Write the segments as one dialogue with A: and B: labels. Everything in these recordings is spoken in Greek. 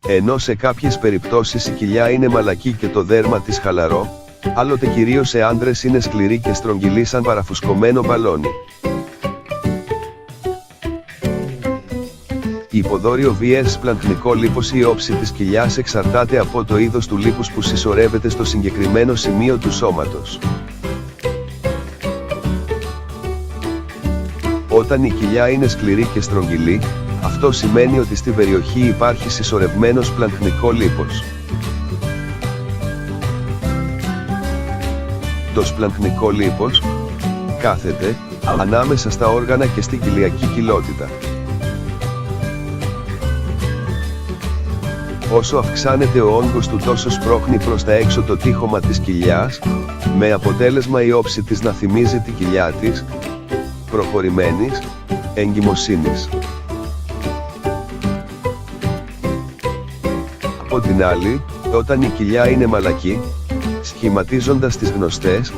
A: Ενώ σε κάποιες περιπτώσεις η κοιλιά είναι μαλακή και το δέρμα της χαλαρό, άλλοτε κυρίως σε άντρες είναι σκληρή και στρογγυλή σαν παραφουσκωμένο μπαλόνι. Υποδόριο vs σπλαχνικό λίπος. Η όψη της κοιλιάς εξαρτάται από το είδος του λίπους που συσσωρεύεται στο συγκεκριμένο σημείο του σώματος. Όταν η κοιλιά είναι σκληρή και στρογγυλή, αυτό σημαίνει ότι στην περιοχή υπάρχει συσσωρευμένο σπλαχνικό λίπος. Το σπλαχνικό λίπος κάθεται ανάμεσα στα όργανα και στην κοιλιακή κοιλότητα. Όσο αυξάνεται ο όγκος του, τόσο σπρώχνει προς τα έξω το τείχομα της κοιλιάς, με αποτέλεσμα η όψη της να θυμίζει την κοιλιά της προχωρημένης εγκυμοσύνης. Από την άλλη, όταν η κοιλιά είναι μαλακή, σχηματίζοντας τις γνωστές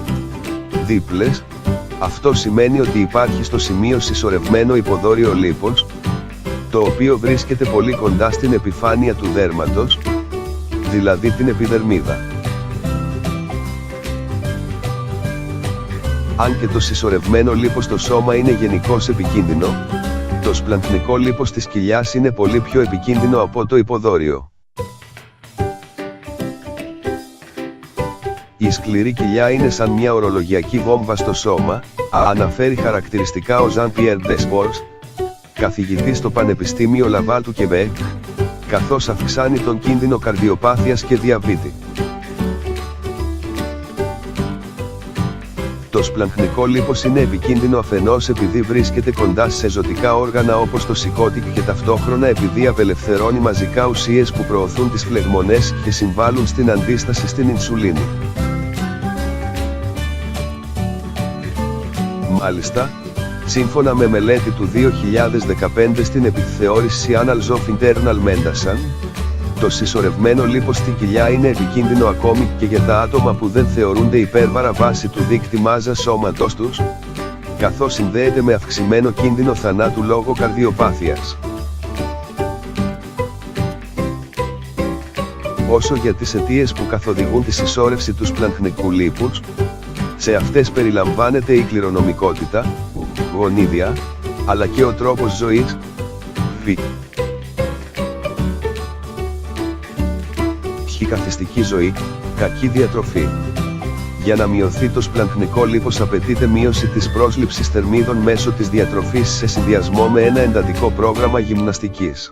A: δίπλες, αυτό σημαίνει ότι υπάρχει στο σημείο συσσωρευμένο υποδόριο λίπος, το οποίο βρίσκεται πολύ κοντά στην επιφάνεια του δέρματος, δηλαδή την επιδερμίδα. Αν και το συσσωρευμένο λίπος στο σώμα είναι γενικώς επικίνδυνο, το σπλαχνικό λίπος της κοιλιάς είναι πολύ πιο επικίνδυνο από το υποδόριο. Η σκληρή κοιλιά είναι σαν μια ορολογιακή βόμβα στο σώμα, αναφέρει χαρακτηριστικά ο Jean-Pierre Desbordes, καθηγητής στο Πανεπιστήμιο Λαβάλ του Κεμπέκ, καθώς αυξάνει τον κίνδυνο καρδιοπάθειας και διαβήτη. Το σπλαχνικό λίπος είναι επικίνδυνο αφενός επειδή βρίσκεται κοντά σε ζωτικά όργανα όπως το σηκώτη και ταυτόχρονα επειδή απελευθερώνει μαζικά ουσίες που προωθούν τις φλεγμονές και συμβάλλουν στην αντίσταση στην ινσουλίνη. Μάλιστα, σύμφωνα με μελέτη του 2015 στην επιθεώρηση Annals of Internal Medicine, το συσσωρευμένο λίπος στην κοιλιά είναι επικίνδυνο ακόμη και για τα άτομα που δεν θεωρούνται υπέρβαρα βάσει του δείκτη μάζας σώματός τους, καθώς συνδέεται με αυξημένο κίνδυνο θανάτου λόγω καρδιοπάθειας. Όσο για τις αιτίες που καθοδηγούν τη συσσόρευση του σπλαχνικού λίπους, σε αυτές περιλαμβάνεται η κληρονομικότητα, γονίδια, αλλά και ο τρόπος ζωής, καθιστική ζωή, κακή διατροφή. Για να μειωθεί το σπλαχνικό λίπος απαιτείται μείωση της πρόσληψης θερμίδων μέσω της διατροφής σε συνδυασμό με ένα εντατικό πρόγραμμα γυμναστικής.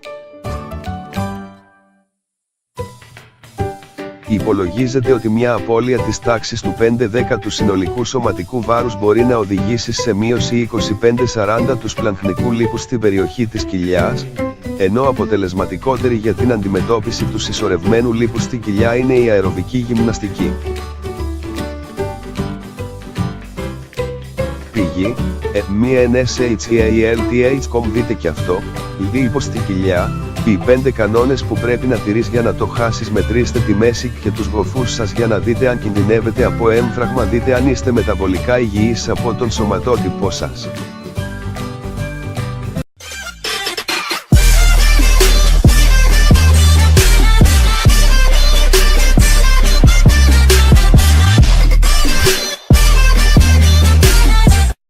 A: Υπολογίζεται ότι μια απώλεια της τάξης του 5-10 του συνολικού σωματικού βάρους μπορεί να οδηγήσει σε μείωση 25-40 του σπλαχνικού λίπους στην περιοχή της κοιλιάς, ενώ αποτελεσματικότερη για την αντιμετώπιση του συσσωρευμένου λίπους στην κοιλιά είναι η αεροβική γυμναστική. Πηγή, MNSHEALTH.com. Δείτε και αυτό, λίπος στην κοιλιά, οι 5 κανόνες που πρέπει να τηρείς για να το χάσεις. Μετρήστε τη μέση και τους γοφούς σας για να δείτε αν κινδυνεύετε από έμφραγμα. Δείτε αν είστε μεταβολικά υγιείς από τον σωματότυπό σας.